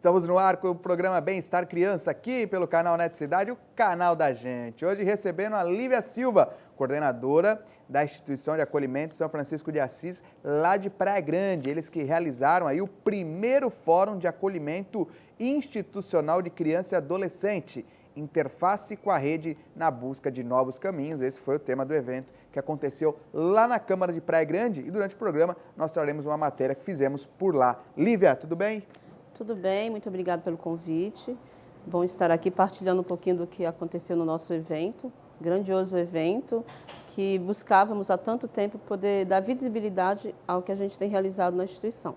Estamos no ar com o programa Bem-Estar Criança, aqui pelo canal Net Cidade, o canal da gente. Hoje recebendo a Lívia Silva, coordenadora da Instituição de Acolhimento São Francisco de Assis, lá de Praia Grande. Eles que realizaram aí o primeiro Fórum de Acolhimento Institucional de Criança e Adolescente, interface com a rede na busca de novos caminhos. Esse foi o tema do evento que aconteceu lá na Câmara de Praia Grande e durante o programa nós traremos uma matéria que fizemos por lá. Lívia, tudo bem? Tudo bem, muito obrigada pelo convite. Bom estar aqui partilhando um pouquinho do que aconteceu no nosso evento, grandioso evento, que buscávamos há tanto tempo poder dar visibilidade ao que a gente tem realizado na instituição.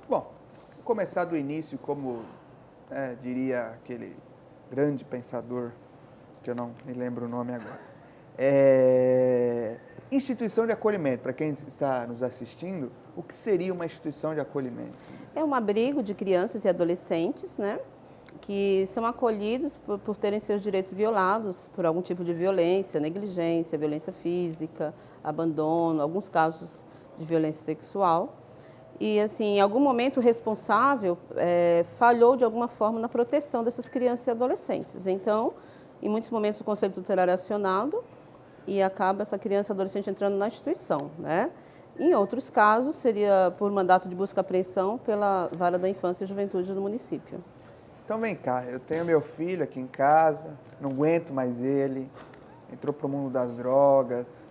Bom, vou começar do início, como diria aquele grande pensador, que eu não me lembro o nome agora. Instituição de acolhimento, para quem está nos assistindo, o que seria uma instituição de acolhimento? É um abrigo de crianças e adolescentes, né, que são acolhidos por terem seus direitos violados por algum tipo de violência, negligência, violência física, abandono, alguns casos de violência sexual. E, assim, em algum momento o responsável falhou de alguma forma na proteção dessas crianças e adolescentes. Então, em muitos momentos o Conselho Tutelar é acionado e acaba essa criança e adolescente entrando na instituição, né? Em outros casos, seria por mandato de busca e apreensão pela Vara da Infância e Juventude do município. Então vem cá, eu tenho meu filho aqui em casa, não aguento mais ele, entrou para o mundo das drogas,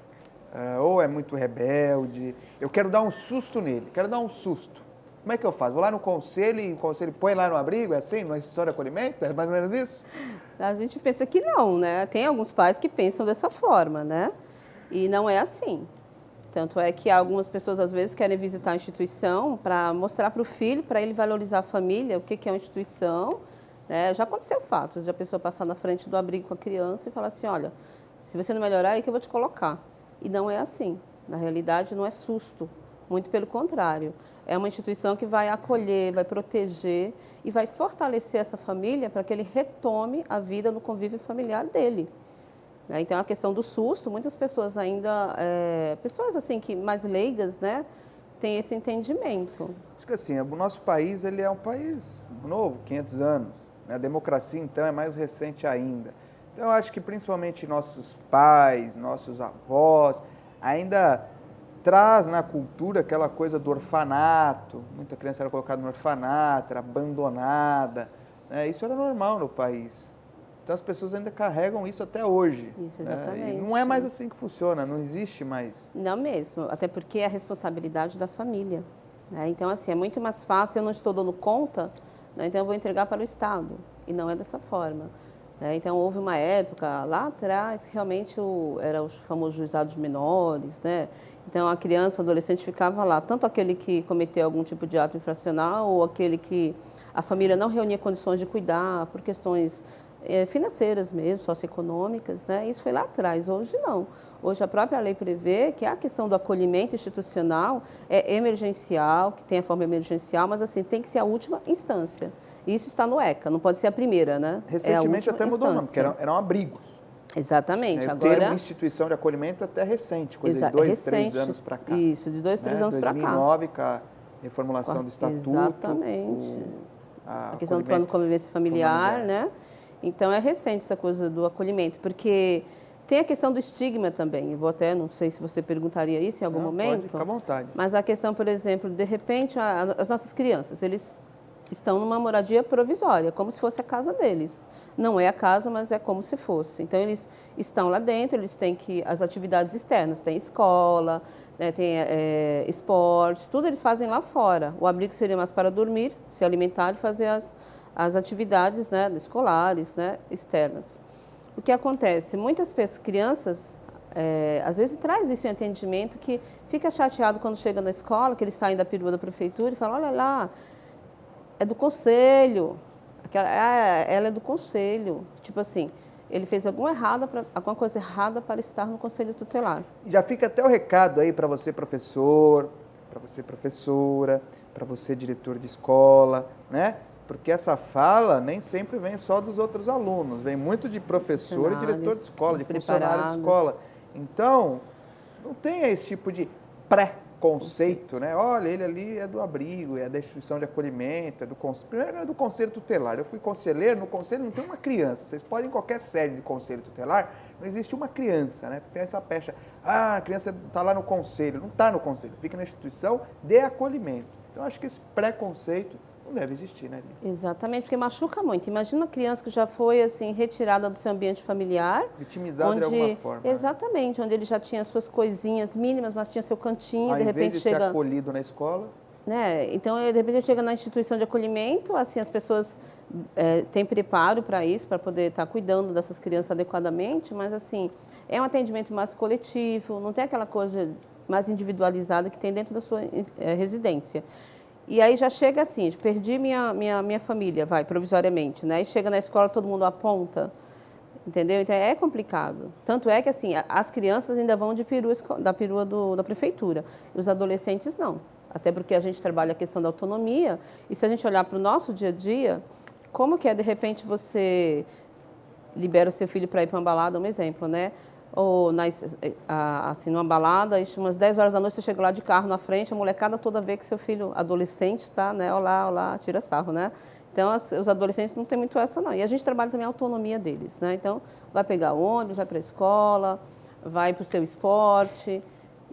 ou é muito rebelde, eu quero dar um susto nele, quero dar um susto. Como é que eu faço? Vou lá no conselho e o conselho põe lá no abrigo, é assim, numa instituição de acolhimento? É mais ou menos isso? A gente pensa que não, né? Tem alguns pais que pensam dessa forma, né? E não é assim. Tanto é que algumas pessoas, às vezes, querem visitar a instituição para mostrar para o filho, para ele valorizar a família, o que é uma instituição. Né? Já aconteceu fatos de a pessoa passar na frente do abrigo com a criança e falar assim, olha, se você não melhorar, é que eu vou te colocar. E não é assim. Na realidade, não é susto. Muito pelo contrário. É uma instituição que vai acolher, vai proteger e vai fortalecer essa família para que ele retome a vida no convívio familiar dele. Então, a questão do susto, muitas pessoas ainda, pessoas assim que mais leigas, né, têm esse entendimento. Acho que assim, o nosso país ele é um país novo, 500 anos. Né? A democracia, então, é mais recente ainda. Então, eu acho que principalmente nossos pais, nossos avós, ainda traz na cultura aquela coisa do orfanato. Muita criança era colocada no orfanato, era abandonada. Né? Isso era normal no país. Então, as pessoas ainda carregam isso até hoje. Isso, exatamente. E não é mais assim que funciona, não existe mais. Não mesmo, até porque é a responsabilidade da família. Né? Então, assim, é muito mais fácil, eu não estou dando conta, né? Então eu vou entregar para o Estado. E não é dessa forma. Né? Então, houve uma época lá atrás que realmente era o famoso juizado de menores. Né? Então, a criança, o adolescente ficava lá, tanto aquele que cometeu algum tipo de ato infracional ou aquele que a família não reunia condições de cuidar por questões financeiras mesmo, socioeconômicas, né? Isso foi lá atrás, hoje não. Hoje a própria lei prevê que a questão do acolhimento institucional é emergencial, que tem a forma emergencial, mas assim, tem que ser a última instância. Isso está no ECA, não pode ser a primeira, né? Recentemente até mudou o nome, porque eram abrigos. Exatamente. O Agora, termo instituição de acolhimento até recente, coisa de 2, 3 anos para cá. Isso, de 2, 3 anos para cá. 2009, com a reformulação do estatuto. Exatamente. A questão do plano de convivência familiar, né? Então, é recente essa coisa do acolhimento, porque tem a questão do estigma também. Eu vou até, não sei se você perguntaria isso em algum momento. Pode ficar à vontade. Mas a questão, por exemplo, de repente, as nossas crianças, eles estão numa moradia provisória, como se fosse a casa deles. Não é a casa, mas é como se fosse. Então, eles estão lá dentro, eles têm as atividades externas, tem escola, né, tem esportes, tudo eles fazem lá fora. O abrigo seria mais para dormir, se alimentar e fazer as atividades, né, escolares, né, externas. O que acontece? Muitas crianças, às vezes, traz isso em atendimento, que fica chateado quando chega na escola, que eles saem da perua da prefeitura e falam, olha lá, é do conselho, ela é do conselho. Tipo assim, ele fez alguma coisa errada para estar no conselho tutelar. Já fica até o recado aí para você, professor, para você, professora, para você, diretor de escola, né? Porque essa fala nem sempre vem só dos outros alunos, vem muito de professor e diretor de escola, de funcionário de escola. Então, não tenha esse tipo de conceito, né? Olha, ele ali é do abrigo, é da instituição de acolhimento, primeiro é do conselho tutelar. Eu fui conselheiro, no conselho não tem uma criança. Vocês podem, em qualquer sede de conselho tutelar, não existe uma criança, né? Porque tem essa pecha, a criança está lá no conselho. Não está no conselho, fica na instituição de acolhimento. Então, acho que esse preconceito não deve existir, né, Lívia? Exatamente, porque machuca muito. Imagina uma criança que já foi assim retirada do seu ambiente familiar, Vitimizada de alguma forma. Exatamente, onde ele já tinha suas coisinhas mínimas, mas tinha seu cantinho, Ao de repente invés de chega, ser acolhido na escola, né? Então, de repente chega na instituição de acolhimento, assim as pessoas têm preparo para isso, para poder estar cuidando dessas crianças adequadamente, mas assim é um atendimento mais coletivo, não tem aquela coisa mais individualizada que tem dentro da sua residência. E aí já chega assim, perdi minha família, vai, provisoriamente, né? E chega na escola, todo mundo aponta, entendeu? Então é complicado. Tanto é que assim, as crianças ainda vão de perua, da perua da prefeitura, e os adolescentes não. Até porque a gente trabalha a questão da autonomia, e se a gente olhar para o nosso dia a dia, como que é, de repente, você libera o seu filho para ir para uma balada, um exemplo, né? Ou assim, numa balada, umas 10 horas da noite, você chega lá de carro na frente, a molecada toda vê que seu filho adolescente está, né? Olá, olá, tira sarro, né? Então, os adolescentes não tem muito essa, não. E a gente trabalha também a autonomia deles, né? Então, vai pegar ônibus, vai para a escola, vai para o seu esporte.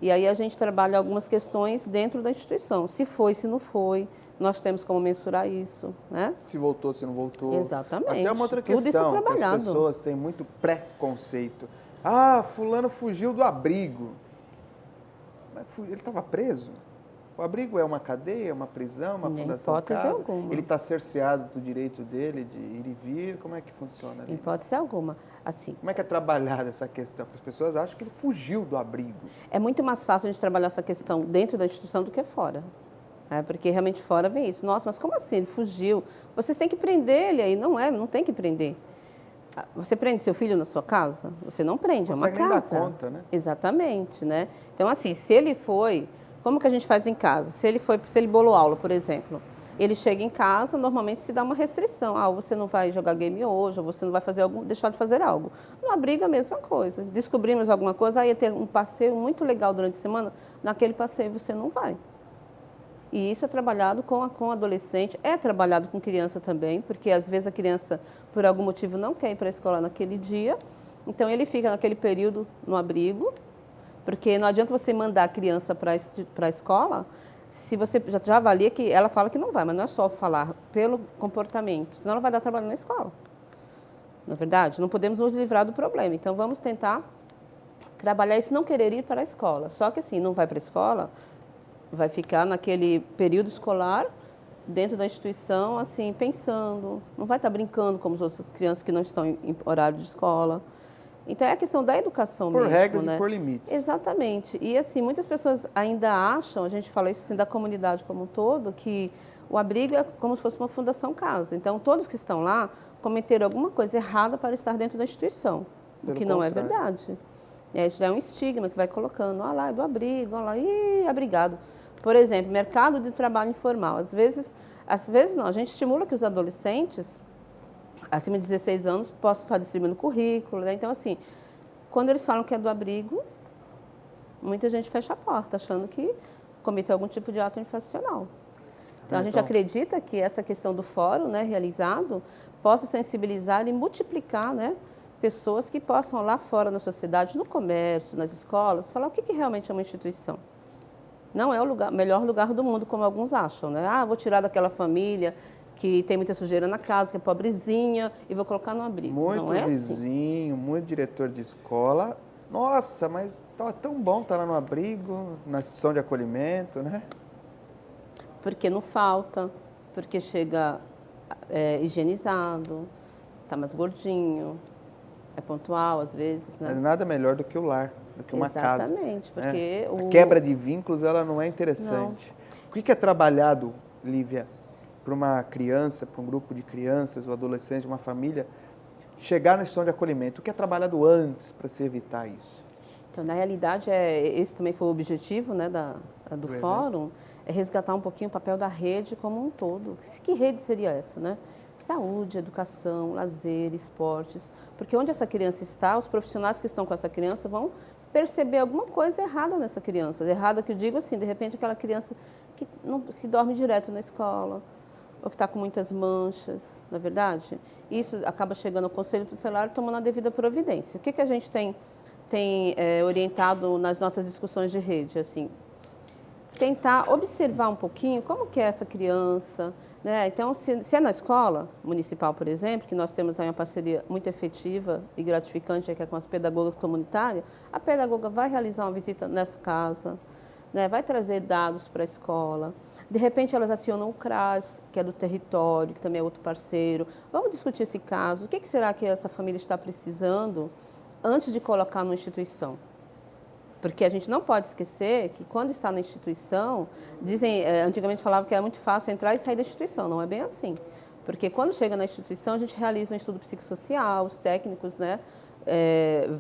E aí a gente trabalha algumas questões dentro da instituição. Se foi, se não foi, nós temos como mensurar isso, né? Se voltou, se não voltou. Exatamente. Até uma outra Tudo questão, isso que as trabalhado. pessoas têm muito preconceito. Ah, fulano fugiu do abrigo. Mas ele estava preso? O abrigo é uma cadeia, uma prisão, uma fundação hipótese casa? alguma. Ele está cerceado do direito dele de ir e vir? Como é que funciona ali? Em hipótese alguma. Assim, Como é que é trabalhada essa questão? Porque as pessoas acham que ele fugiu do abrigo. é muito mais fácil a gente trabalhar essa questão dentro da instituição do que fora. Porque realmente fora vem isso. Nossa, mas como assim? Ele fugiu. Vocês têm que prender ele aí. Não tem que prender. Você prende seu filho na sua casa? Você não prende, é uma Consegue nem dar casa. conta, né? Exatamente, né? Então, assim, se ele foi... Como que a gente faz em casa? Se ele bolou aula, por exemplo, ele chega em casa, normalmente se dá uma restrição. Ou você não vai jogar game hoje, ou você não vai deixar de fazer algo. No abrigo, a mesma coisa. Descobrimos alguma coisa, ia ter um passeio muito legal durante a semana, naquele passeio você não vai. E isso é trabalhado com adolescente, é trabalhado com criança também, porque às vezes a criança, por algum motivo, não quer ir para a escola naquele dia, então ele fica naquele período no abrigo, porque não adianta você mandar a criança para a escola, se você já avalia que ela fala que não vai, mas não é só falar pelo comportamento, senão ela vai dar trabalho na escola. Não é verdade? Não podemos nos livrar do problema, então vamos tentar trabalhar isso, não querer ir para a escola. Só que assim, não vai para a escola, vai ficar naquele período escolar, dentro da instituição, assim, pensando, não vai estar brincando como as outras crianças que não estão em horário de escola. Então, é a questão da educação mesmo, né? Por regras e por limites. Exatamente. E, assim, muitas pessoas ainda acham, a gente fala isso assim, da comunidade como um todo, que o abrigo é como se fosse uma fundação casa. Então, todos que estão lá cometeram alguma coisa errada para estar dentro da instituição, o que não é verdade. Isso já é um estigma que vai colocando, olha lá, é do abrigo, olha lá, abrigado. Por exemplo, mercado de trabalho informal. Às vezes não, a gente estimula que os adolescentes, acima de 16 anos, possam estar distribuindo currículo, né? Então, assim, quando eles falam que é do abrigo, muita gente fecha a porta, achando que cometeu algum tipo de ato infracional. Então, a gente acredita que essa questão do fórum, né, realizado, possa sensibilizar e multiplicar, né, pessoas que possam lá fora na sociedade, no comércio, nas escolas, falar o que realmente é uma instituição. Não é o melhor lugar do mundo, como alguns acham, né? Vou tirar daquela família que tem muita sujeira na casa, que é pobrezinha, e vou colocar no abrigo. Muito não é vizinho, assim. Muito diretor de escola. Nossa, mas estava tão bom estar lá no abrigo, na instituição de acolhimento, né? Porque não falta, porque chega higienizado, está mais gordinho, é pontual às vezes, né? Mas nada melhor do que o lar, do que uma casa. Exatamente, porque A quebra de vínculos, ela não é interessante. Não. O que é trabalhado, Lívia, para uma criança, para um grupo de crianças ou adolescentes, uma família, chegar na instituição de acolhimento? O que é trabalhado antes para se evitar isso? Então, na realidade, esse também foi o objetivo, né, do fórum, é resgatar um pouquinho o papel da rede como um todo. Que rede seria essa, né? saúde, educação, lazer, esportes, porque onde essa criança está, os profissionais que estão com essa criança vão perceber alguma coisa errada nessa criança. Errada que eu digo assim, de repente aquela criança que dorme direto na escola, ou que está com muitas manchas, não é verdade? Isso acaba chegando ao Conselho Tutelar tomando a devida providência. O que a gente tem orientado nas nossas discussões de rede? Assim, tentar observar um pouquinho como que é essa criança, né? Então, se é na escola municipal, por exemplo, que nós temos aí uma parceria muito efetiva e gratificante que é com as pedagogas comunitárias, a pedagoga vai realizar uma visita nessa casa, né? Vai trazer dados para a escola. De repente, elas acionam o CRAS, que é do território, que também é outro parceiro. Vamos discutir esse caso. O que será que essa família está precisando antes de colocar numa instituição? Porque a gente não pode esquecer que quando está na instituição, antigamente falavam que era muito fácil entrar e sair da instituição, não é bem assim. Porque quando chega na instituição, a gente realiza um estudo psicossocial, os técnicos, né,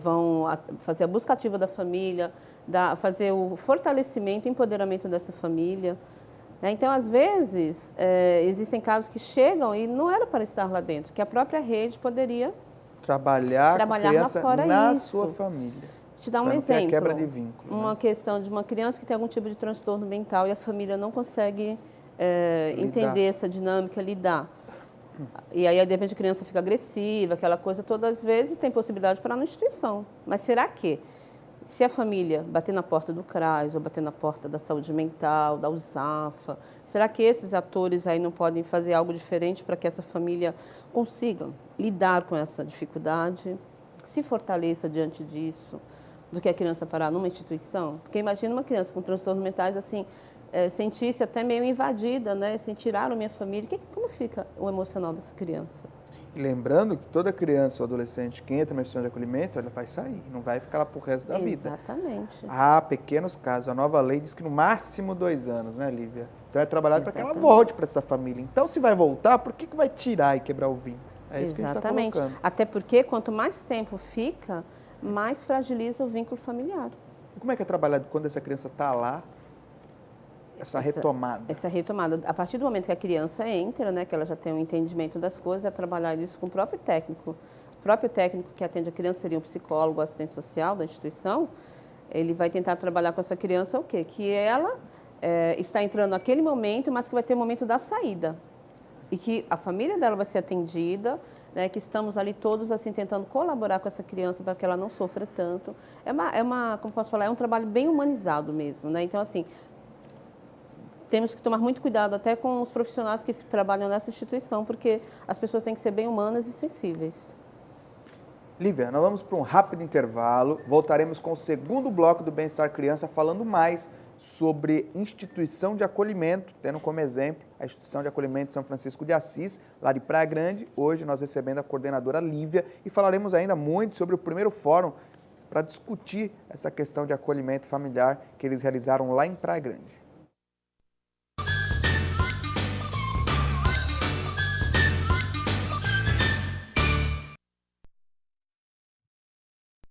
vão fazer a busca ativa da família, fazer o fortalecimento e empoderamento dessa família. Então, às vezes, existem casos que chegam e não era para estar lá dentro, que a própria rede poderia trabalhar com a criança na sua família. Te dar um exemplo, quebra de vínculo, uma questão de uma criança que tem algum tipo de transtorno mental e a família não consegue entender essa dinâmica, lidar. E aí, de repente, a criança fica agressiva, aquela coisa, todas as vezes tem possibilidade para ir na instituição. Mas será que, se a família bater na porta do CRAS ou bater na porta da saúde mental, da USAFA, será que esses atores aí não podem fazer algo diferente para que essa família consiga lidar com essa dificuldade, se fortaleça diante disso, do que a criança parar numa instituição? Porque imagina uma criança com transtornos mentais assim, sentir-se até meio invadida, né? Assim, tiraram minha família. Como fica o emocional dessa criança? E lembrando que toda criança ou adolescente que entra numa instituição de acolhimento, ela vai sair, não vai ficar lá pro resto da vida. Exatamente. Há pequenos casos. A nova lei diz que no máximo 2 anos, né, Lívia? Então é trabalhado para que ela volte para essa família. Então, se vai voltar, por que vai tirar e quebrar o vínculo? É isso que a gente está colocando. Até porque quanto mais tempo fica, mais fragiliza o vínculo familiar. E como é que é trabalhado quando essa criança está lá, essa retomada? Essa retomada. A partir do momento que a criança entra, né, que ela já tem um entendimento das coisas, é trabalhar isso com o próprio técnico. O próprio técnico que atende a criança seria um psicólogo, assistente social da instituição. Ele vai tentar trabalhar com essa criança o quê? Que ela está entrando naquele momento, mas que vai ter o momento da saída. E que a família dela vai ser atendida, né, que estamos ali todos assim tentando colaborar com essa criança para que ela não sofra tanto. Como posso falar, é um trabalho bem humanizado mesmo, né? Então, assim, temos que tomar muito cuidado até com os profissionais que trabalham nessa instituição, porque as pessoas têm que ser bem humanas e sensíveis. Lívia, nós vamos para um rápido intervalo. Voltaremos com o segundo bloco do Bem-Estar Criança, falando mais sobre instituição de acolhimento, tendo como exemplo a Instituição de Acolhimento São Francisco de Assis, lá de Praia Grande. Hoje nós recebendo a coordenadora Lívia e falaremos ainda muito sobre o primeiro fórum para discutir essa questão de acolhimento familiar que eles realizaram lá em Praia Grande.